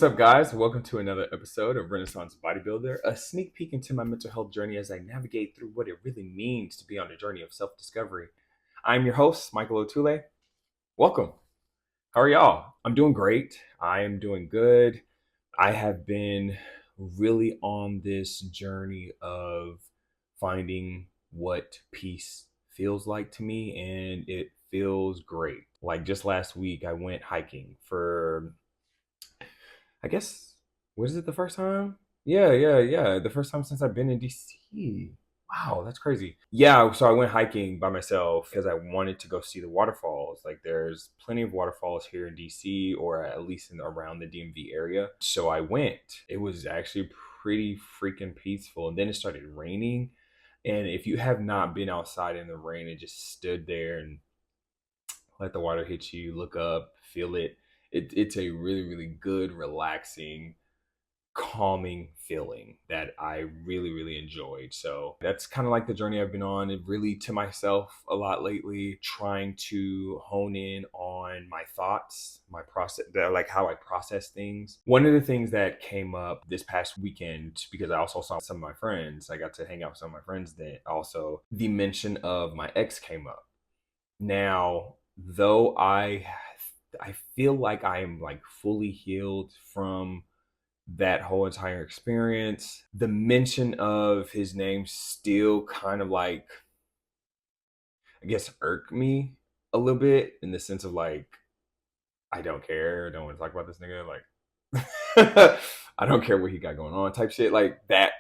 What's up, guys? Welcome to another episode of Renaissance-Bodybuilder, a sneak peek into my mental health journey as I navigate through what it really means to be on a journey of self-discovery. I'm your host, Michael Otule. Welcome. How are y'all? I'm doing great. I am doing good. I have been really on this journey of finding what peace feels like to me, and it feels great. Like just last week, I went hiking for, I guess, was it the first time? Yeah. The first time since I've been in DC. Wow, that's crazy. Yeah, so I went hiking by myself because I wanted to go see the waterfalls. Like, there's plenty of waterfalls here in DC, or at least around the DMV area. So I went. It was actually pretty freaking peaceful. And then it started raining. And if you have not been outside in the rain and just stood there and let the water hit you, look up, feel it, it's a really, really good, relaxing, calming feeling that I really, really enjoyed. So that's kind of like the journey I've been on, and really to myself a lot lately, trying to hone in on my thoughts, my process, like how I process things. One of the things that came up this past weekend, because I also saw some of my friends, I got to hang out with some of my friends, that also the mention of my ex came up. Now, though I feel like I am like fully healed from that whole entire experience, the mention of his name still kind of like, I guess, irked me a little bit, in the sense of like, I don't care, I don't want to talk about this nigga, like I don't care what he got going on type shit, like that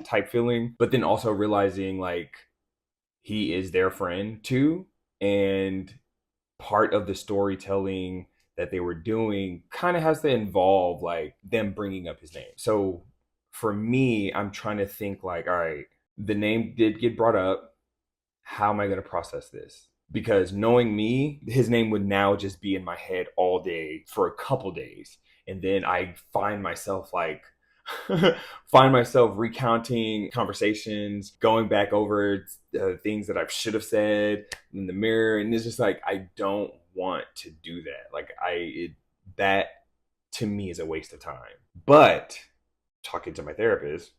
type feeling. But then also realizing like he is their friend too, and part of the storytelling that they were doing kind of has to involve like them bringing up his name. So for me, I'm trying to think like, all right, the name did get brought up. How am I going to process this? Because knowing me, his name would now just be in my head all day for a couple days. And then I find myself like, find myself recounting conversations, going back over things that I should have said in the mirror. And it's just like, I don't want to do that. Like that to me is a waste of time. But talking to my therapist,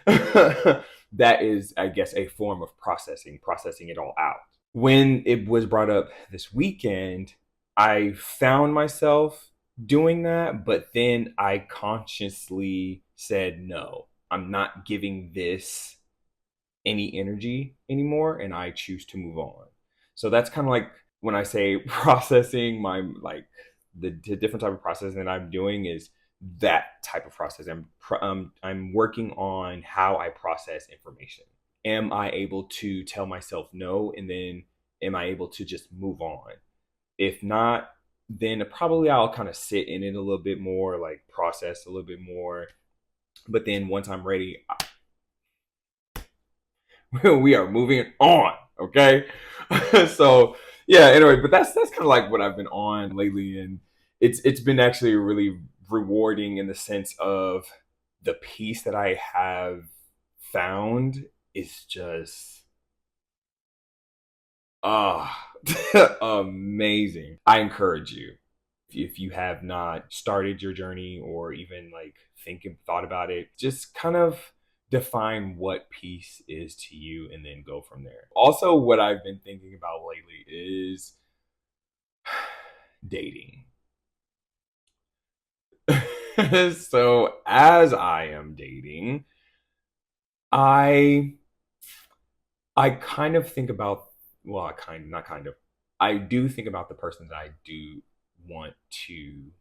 that is, I guess, a form of processing it all out. When it was brought up this weekend, I found myself doing that, but then I consciously said, no, I'm not giving this any energy anymore, and I choose to move on. So that's kind of like when I say processing, my like the different type of processing that I'm doing is that type of process. I'm working on how I process information. Am I able to tell myself no, and then am I able to just move on? If not, then probably I'll kind of sit in it a little bit more, like process a little bit more. But then once I'm ready, we are moving on. Okay. So yeah, anyway, but that's kind of like what I've been on lately. And it's been actually really rewarding, in the sense of the peace that I have found is just amazing. I encourage you, if you have not started your journey, or even like thought about it, just kind of define what peace is to you and then go from there. Also, what I've been thinking about lately is dating. So as I am dating, I kind of think about, well, I do think about the person that I do want to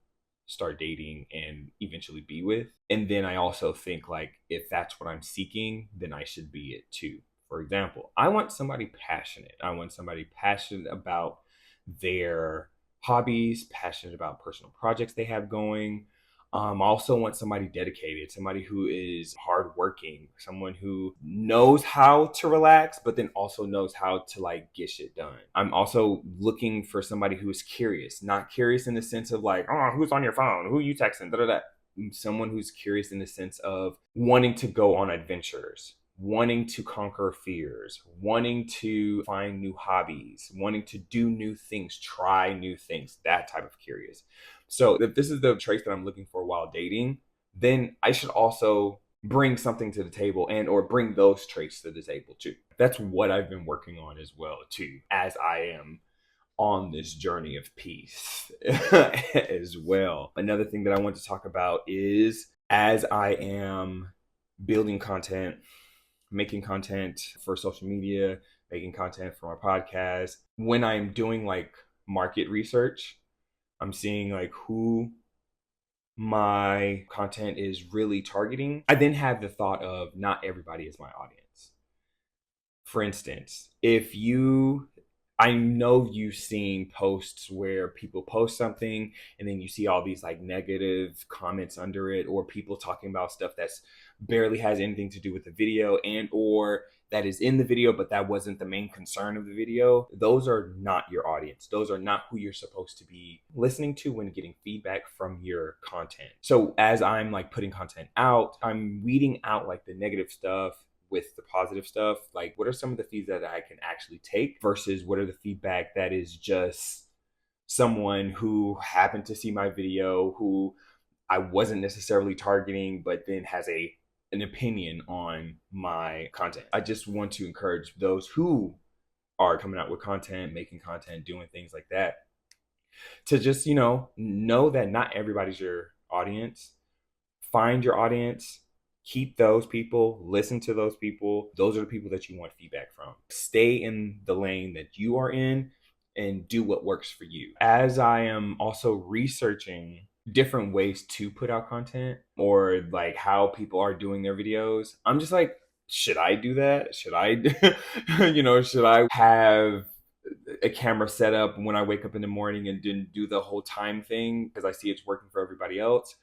start dating and eventually be with. And then I also think like, if that's what I'm seeking, then I should be it too. For example, I want somebody passionate. I want somebody passionate about their hobbies, passionate about personal projects they have going. I also want somebody dedicated, somebody who is hardworking, someone who knows how to relax, but then also knows how to like get shit done. I'm also looking for somebody who is curious, not curious in the sense of like, oh, who's on your phone? Who are you texting? Da, da, da. Someone who's curious in the sense of wanting to go on adventures, wanting to conquer fears, wanting to find new hobbies, wanting to do new things, try new things, that type of curious. So if this is the traits that I'm looking for while dating, then I should also bring something to the table and or bring those traits to the table too. That's what I've been working on as well too, as I am on this journey of peace as well. Another thing that I want to talk about is as I am building content, making content for social media, making content for my podcast, when I'm doing like market research, I'm seeing like who my content is really targeting. I then have the thought of not everybody is my audience. For instance, if you I know you've seen posts where people post something and then you see all these like negative comments under it, or people talking about stuff that's barely has anything to do with the video and or that is in the video but that wasn't the main concern of the video. Those are not your audience. Those are not who you're supposed to be listening to when getting feedback from your content. So as I'm like putting content out, I'm weeding out like the negative stuff with the positive stuff. Like, what are some of the feedback that I can actually take versus what are the feedback that is just someone who happened to see my video, who I wasn't necessarily targeting, but then has an opinion on my content. I just want to encourage those who are coming out with content, making content, doing things like that, to just, know that not everybody's your audience. Find your audience, keep those people, listen to those people. Those are the people that you want feedback from. Stay in the lane that you are in and do what works for you. As I am also researching different ways to put out content or like how people are doing their videos, I'm just like, should I do that? Should I, should I have a camera set up when I wake up in the morning and didn't do the whole time thing because I see it's working for everybody else?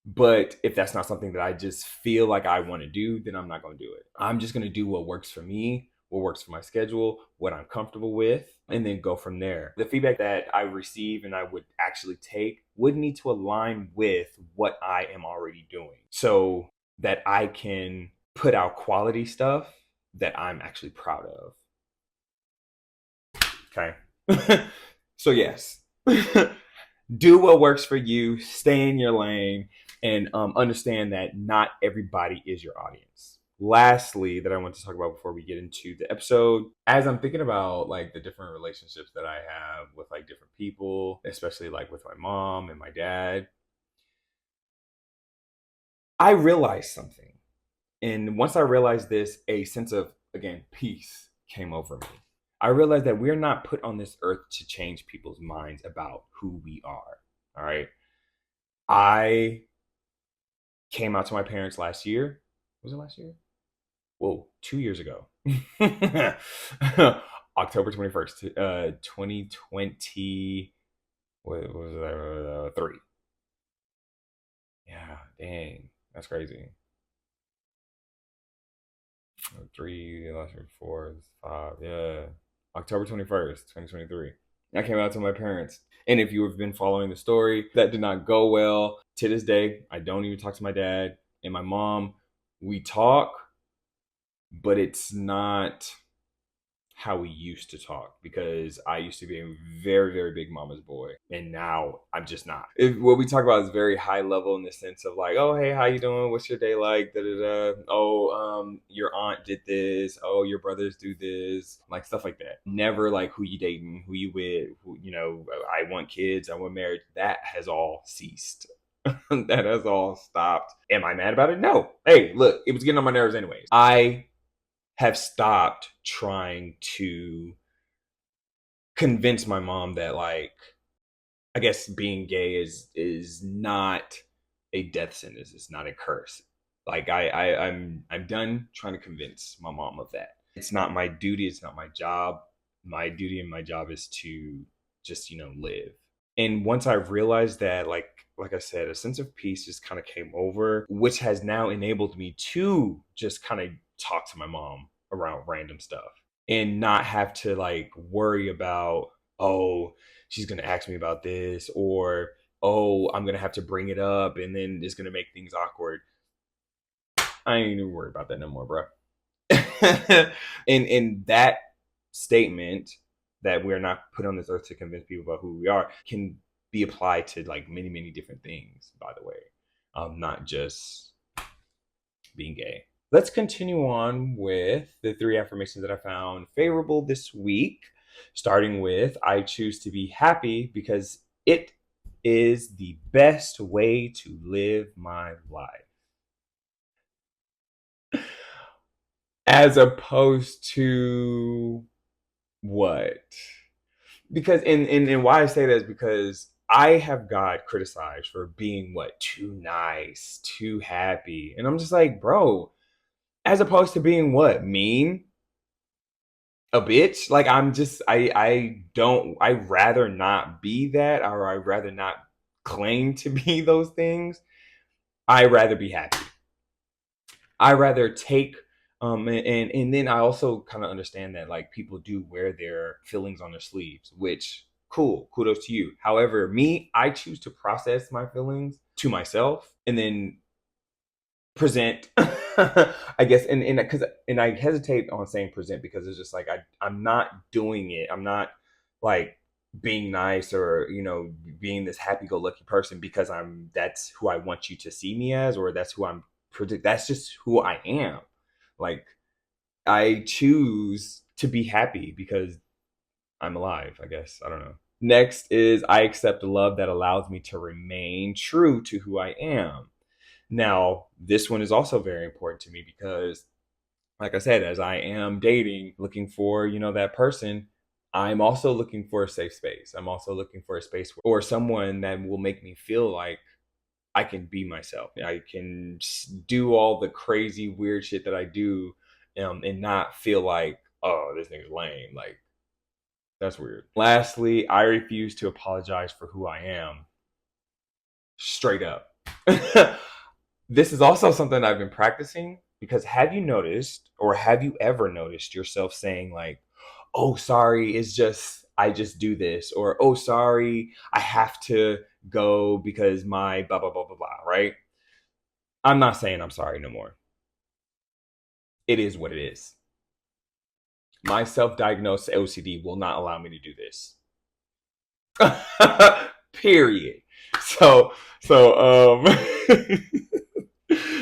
But if that's not something that I just feel like I want to do, then I'm not going to do it. I'm just going to do what works for me, what works for my schedule, what I'm comfortable with, and then go from there. The feedback that I receive and I would actually take would need to align with what I am already doing so that I can put out quality stuff that I'm actually proud of. Okay. So yes, do what works for you, stay in your lane, and understand that not everybody is your audience. Lastly, that I want to talk about before we get into the episode, as I'm thinking about like the different relationships that I have with like different people, especially like with my mom and my dad, I realized something. And once I realized this, a sense of, again, peace came over me. I realized that we're not put on this earth to change people's minds about who we are. All right. I came out to my parents last year. Was it last year? Whoa, 2 years ago. October 21st, 2020. What was that? 3. Yeah, dang. That's crazy. 3, last year, 4, 5. Yeah. October 21st, 2023. I came out to my parents. And if you have been following the story, that did not go well. To this day, I don't even talk to my dad and my mom. We talk, but it's not how we used to talk because I used to be a very, very big mama's boy. And now I'm just not. What we talk about is very high level in the sense of like, oh, hey, how you doing? What's your day like? Da, da, da. Oh, your aunt did this. Oh, your brothers do this. Like stuff like that. Never like who you dating, who you with, who, I want kids, I want marriage. That has all ceased. That has all stopped. Am I mad about it? No. Hey, look, it was getting on my nerves anyways. I have stopped trying to convince my mom that like I guess being gay is not a death sentence. It's not a curse. Like I'm done trying to convince my mom of that. It's not my duty. It's not my job. My duty and my job is to just live. And once I realized that, like I said, a sense of peace just kind of came over, which has now enabled me to just kind of talk to my mom around random stuff and not have to like worry about, oh, she's going to ask me about this, or, oh, I'm going to have to bring it up and then it's going to make things awkward. I ain't even worried about that no more, bro. And that statement that we're not put on this earth to convince people about who we are can be applied to like many, many different things, by the way, not just being gay. Let's continue on with the 3 affirmations that I found favorable this week, starting with I choose to be happy because it is the best way to live my life. As opposed to what? Because and why I say that is because I have got criticized for being what, too nice, too happy. And I'm just like, bro, as opposed to being what, mean, a bitch. Like I'd rather not be that, or I'd rather not claim to be those things. I'd rather be happy. I rather take and then I also kind of understand that like people do wear their feelings on their sleeves, which cool, kudos to you. However, me, I choose to process my feelings to myself and then present I guess and I hesitate on saying present because it's just like I'm not doing it. I'm not like being nice or being this happy-go-lucky person because that's who I want you to see me as, or that's who that's just who I am. Like I choose to be happy because I'm alive, I guess. I don't know. Next is I accept a love that allows me to remain true to who I am. Now, this one is also very important to me because, like I said, as I am dating, looking for, that person, I'm also looking for a safe space. I'm also looking for a space or someone that will make me feel like I can be myself. I can do all the crazy, weird shit that I do and not feel like, oh, this nigga's lame. Like, that's weird. Lastly, I refuse to apologize for who I am. Straight up. This is also something I've been practicing because have you noticed or have you ever noticed yourself saying like, oh, sorry, I just do this, or oh, sorry, I have to go because my blah, blah, blah, blah, blah, right? I'm not saying I'm sorry no more. It is what it is. My self-diagnosed OCD will not allow me to do this. Period. So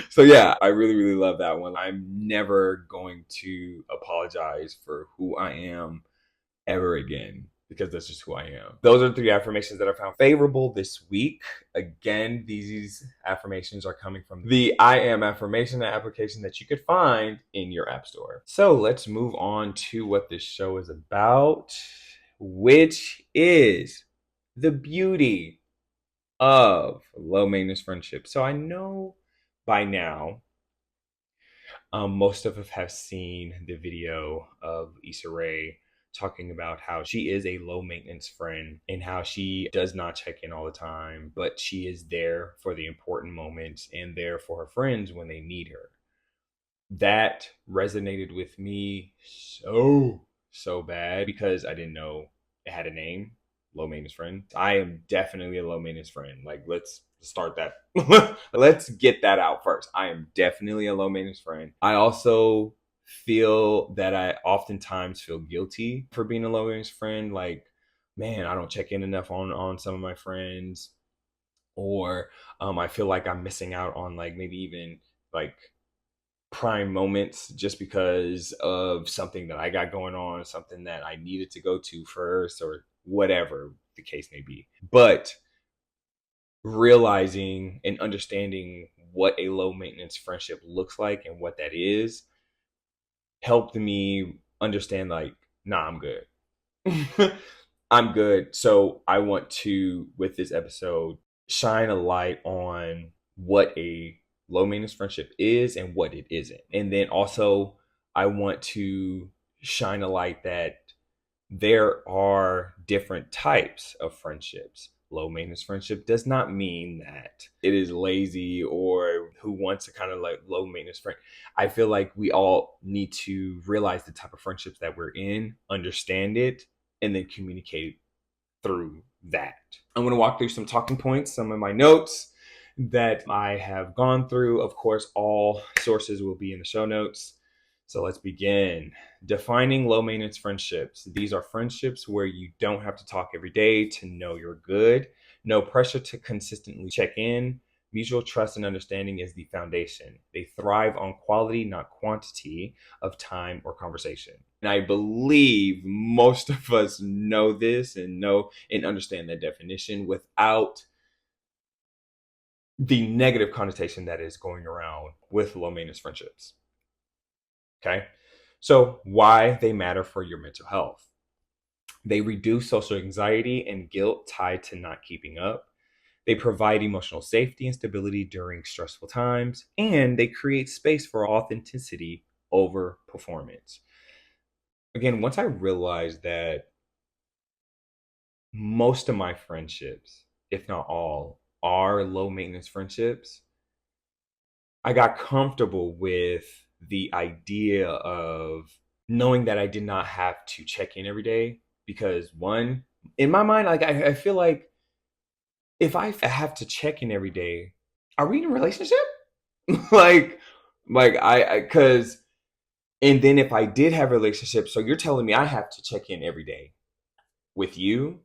so yeah, I really, really love that one. I'm never going to apologize for who I am ever again because that's just who I am. Those are the 3 affirmations that I found favorable this week. Again, these affirmations are coming from the I Am affirmation application that you could find in your app store. So let's move on to what this show is about, which is the beauty of low maintenance friendship. So I know by now, most of us have seen the video of Issa Rae talking about how she is a low maintenance friend and how she does not check in all the time, but she is there for the important moments and there for her friends when they need her. That resonated with me so bad because I didn't know it had a name. Low maintenance friend. I am definitely a low maintenance friend. Like, let's start that. Let's get that out first. I am definitely a low maintenance friend. I also feel that I oftentimes feel guilty for being a low maintenance friend. Like, man, I don't check in enough on some of my friends, or I feel like I'm missing out on like maybe even like prime moments just because of something that I got going on, something that I needed to go to first, or whatever the case may be. But realizing and understanding what a low maintenance friendship looks like and what that is helped me understand like, nah, I'm good. I'm good. So I want to, with this episode, shine a light on what a low maintenance friendship is and what it isn't. And then also, I want to shine a light that there are different types of friendships. Low maintenance friendship does not mean that it is lazy or who wants a kind of like low maintenance friend. I feel like we all need to realize the type of friendships that we're in, understand it, and then communicate through that. I'm going to walk through some talking points, some of my notes that I have gone through. Of course, all sources will be in the show notes. So let's begin. Defining low maintenance friendships. These are friendships where you don't have to talk every day to know you're good. No pressure to consistently check in. Mutual trust and understanding is the foundation. They thrive on quality, not quantity, of time or conversation. And I believe most of us know this and know and understand that definition without the negative connotation that is going around with low maintenance friendships. Okay. So, why they matter for your mental health. They reduce social anxiety and guilt tied to not keeping up. They provide emotional safety and stability during stressful times, and they create space for authenticity over performance. Again, once I realized that most of my friendships, if not all, are low maintenance friendships, I got comfortable with the idea of knowing that I did not have to check in every day because, one, in my mind, like I feel like if I have to check in every day, are we in a relationship? like, because, and then if I did have a relationship, so you're telling me I have to check in every day with you,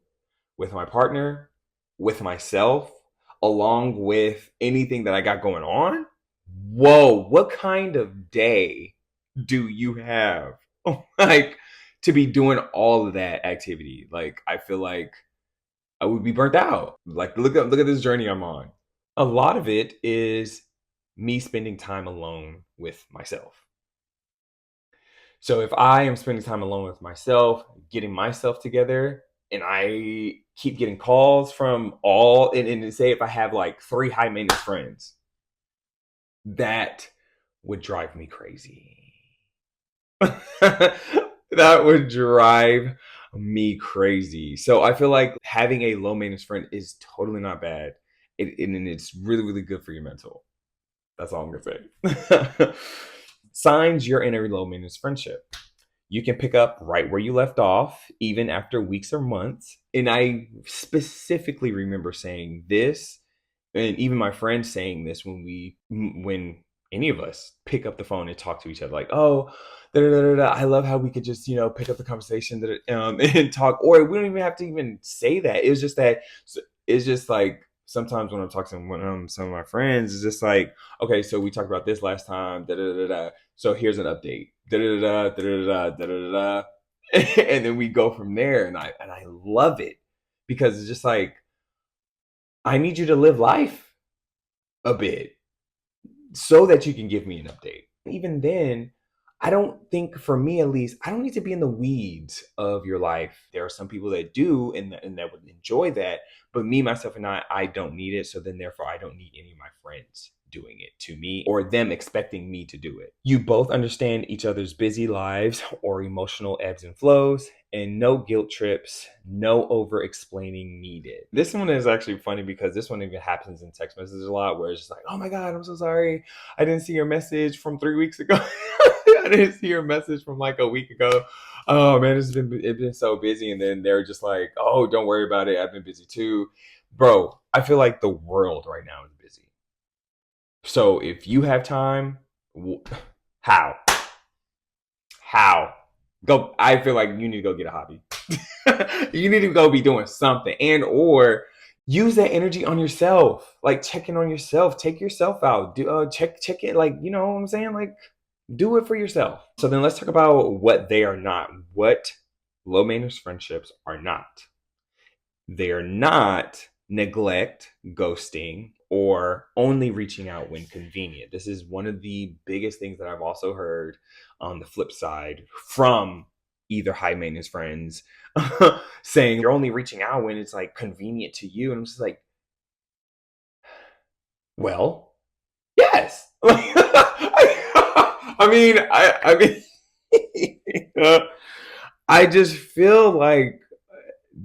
with my partner, with myself, along with anything that I got going on? Whoa, what kind of day do you have? Like, to be doing all of that activity. Like, I feel like I would be burnt out. Like, look at this journey I'm on. A lot of it is me spending time alone with myself. So if I am spending time alone with myself, getting myself together, and I keep getting calls from all, and say if I have like 3 high maintenance friends, that would drive me crazy. That would drive me crazy. So I feel like having a low maintenance friend is totally not bad. And it's really, really good for your mental. That's all I'm going to say. Signs you're in a low maintenance friendship. You can pick up right where you left off, even after weeks or months. And I specifically remember saying this, and even my friends saying this when any of us pick up the phone and talk to each other, like, oh, da, da, da, da, I love how we could just, pick up the conversation and talk, or we don't even have to even say that. It's just like sometimes when I'm talking to some of my friends, it's just like, okay, so we talked about this last time, da da da da. So here's an update, da da da da da da da da da, and then we go from there. And I love it because it's just like I need you to live life a bit so that you can give me an update. Even then, I don't think, for me at least, I don't need to be in the weeds of your life. There are some people that do and that would enjoy that, but me, myself, and I don't need it. So then, therefore, I don't need any of my friends doing it to me or them expecting me to do it. You both understand each other's busy lives or emotional ebbs and flows, and no guilt trips, no over explaining needed. This one is actually funny because this one even happens in text messages a lot, where it's just like, oh my God, I'm so sorry. I didn't see your message from 3 weeks ago. I didn't see your message from like a week ago. Oh man, it's been so busy. And then they're just like, oh, don't worry about it. I've been busy too. Bro, I feel like the world right now is busy. So if you have time, how? How? Go. I feel like you need to go get a hobby. You need to go be doing something, and or use that energy on yourself. Like check in on yourself. Take yourself out. Do check it. Like, you know what I'm saying? Like, do it for yourself. So then let's talk about what they are not. What low maintenance friendships are not. They are not neglect, ghosting, or only reaching out when convenient. This is one of the biggest things that I've also heard on the flip side from either high maintenance friends saying you're only reaching out when it's like convenient to you. And I'm just like, well, yes. I mean, I just feel like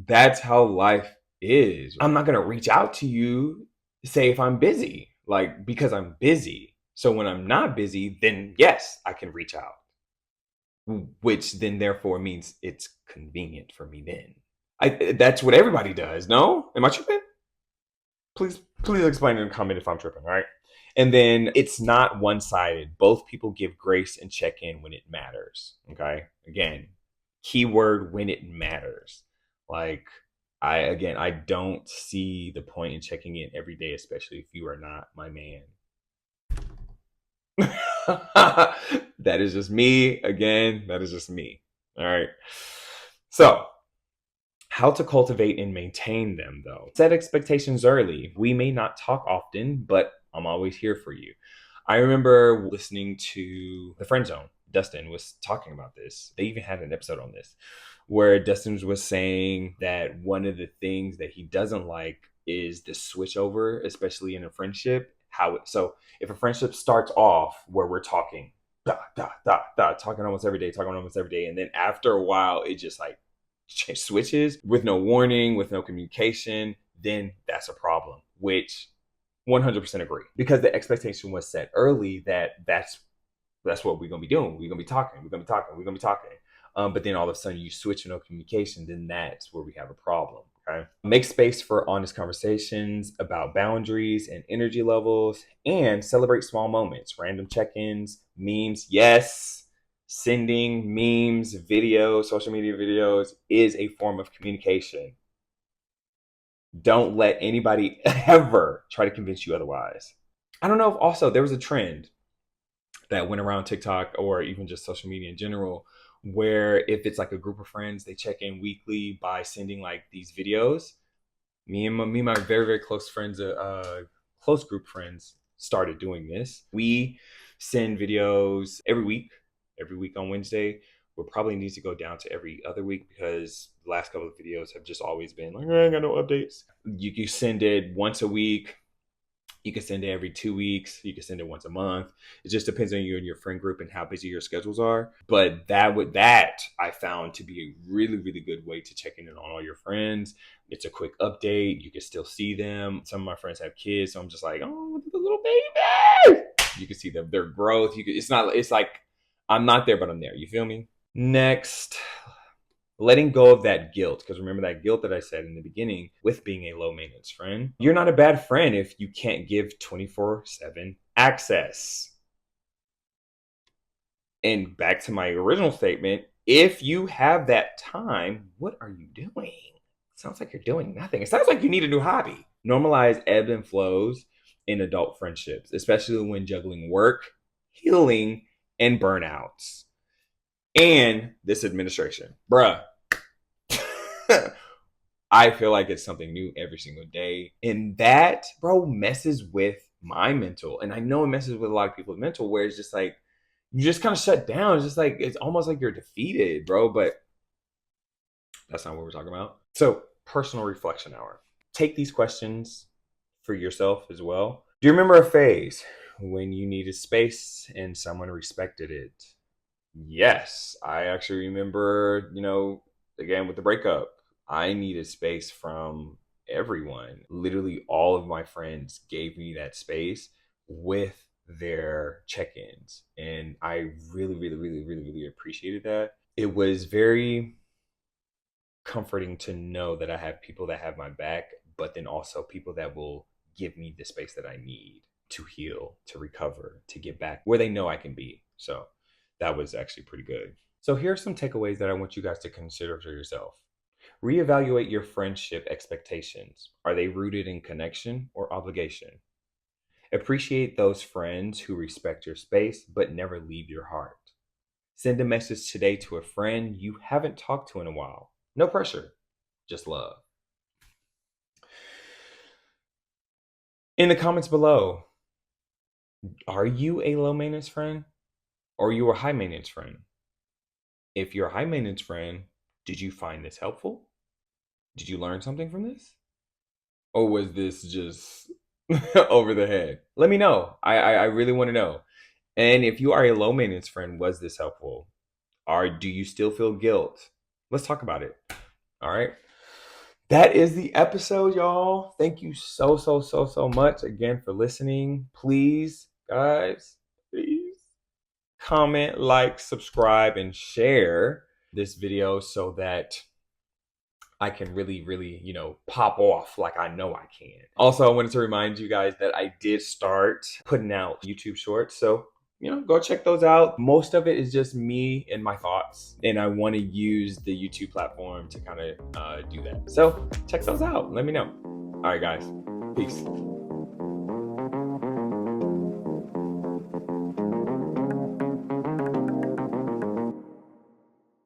that's how life is. I'm not going to reach out to you, say, if I'm busy, like, because I'm busy. So when I'm not busy, then yes, I can reach out, which then therefore means it's convenient for me then. That's what everybody does. No? Am I tripping? Please explain in the comment if I'm tripping, all right? And then it's not one-sided. Both people give grace and check in when it matters. Okay? Again, keyword when it matters. Like, I don't see the point in checking in every day, especially if you are not my man. That is just me. Again, that is just me. All right. So, how to cultivate and maintain them, though. Set expectations early. We may not talk often, but I'm always here for you. I remember listening to The Friend Zone. Dustin was talking about this. They even had an episode on this where Dustin was saying that one of the things that he doesn't like is the switch over, especially in a friendship. So if a friendship starts off where we're talking, talking almost every day, and then after a while, it just like switches with no warning, with no communication, then that's a problem, which 100% agree. Because the expectation was set early that's what we're going to be doing. We're going to be talking. But then all of a sudden you switch with no communication, then that's where we have a problem. Okay. Make space for honest conversations about boundaries and energy levels, and celebrate small moments, random check-ins, memes. Yes, sending memes, videos, social media videos is a form of communication. Don't let anybody ever try to convince you otherwise. I don't know if also there was a trend that went around TikTok or even just social media in general, where if it's like a group of friends, they check in weekly by sending like these videos. Me and my very, very close friends, close group friends started doing this. We send videos every week on Wednesday. We'll probably need to go down to every other week because the last couple of videos have just always been like, I got no updates. You send it once a week. You can send it every 2 weeks. You can send it once a month. It just depends on you and your friend group and how busy your schedules are. But that I found to be a really, really good way to check in on all your friends. It's a quick update. You can still see them. Some of my friends have kids, so I'm just like, oh, look at the little baby. You can see their growth. It's like I'm not there, but I'm there. You feel me? Next, letting go of that guilt, because remember that guilt that I said in the beginning with being a low maintenance friend. You're not a bad friend if you can't give 24/7 access. And back to my original statement, if you have that time, what are you doing? Sounds like you're doing nothing. It sounds like you need a new hobby. Normalize ebb and flows in adult friendships, especially when juggling work, healing, and burnouts. And this administration, bruh. I feel like it's something new every single day. And that, bro, messes with my mental. And I know it messes with a lot of people's mental, where it's just like, you just kind of shut down. It's just like, it's almost like you're defeated, bro. But that's not what we're talking about. So, personal reflection hour. Take these questions for yourself as well. Do you remember a phase when you needed space and someone respected it? Yes, I actually remember, again with the breakup, I needed space from everyone. Literally, all of my friends gave me that space with their check ins. And I really, really, really, really, really appreciated that. It was very comforting to know that I have people that have my back, but then also people that will give me the space that I need to heal, to recover, to get back where they know I can be. So that was actually pretty good. So here are some takeaways that I want you guys to consider for yourself. Reevaluate your friendship expectations. Are they rooted in connection or obligation? Appreciate those friends who respect your space but never leave your heart. Send a message today to a friend you haven't talked to in a while. No pressure, just love. In the comments below, are you a low maintenance friend or are you a high maintenance friend? If you're a high maintenance friend, did you find this helpful? Did you learn something from this? Or was this just over the head? Let me know. I really want to know. And if you are a low maintenance friend, was this helpful? Or do you still feel guilt? Let's talk about it. All right. That is the episode, y'all. Thank you so much again for listening. Please, guys, please comment, like, subscribe, and share this video so that I can really, really, pop off like I know I can. Also, I wanted to remind you guys that I did start putting out YouTube shorts. So go check those out. Most of it is just me and my thoughts, and I want to use the YouTube platform to kind of do that. So check those out. Let me know. All right, guys. Peace.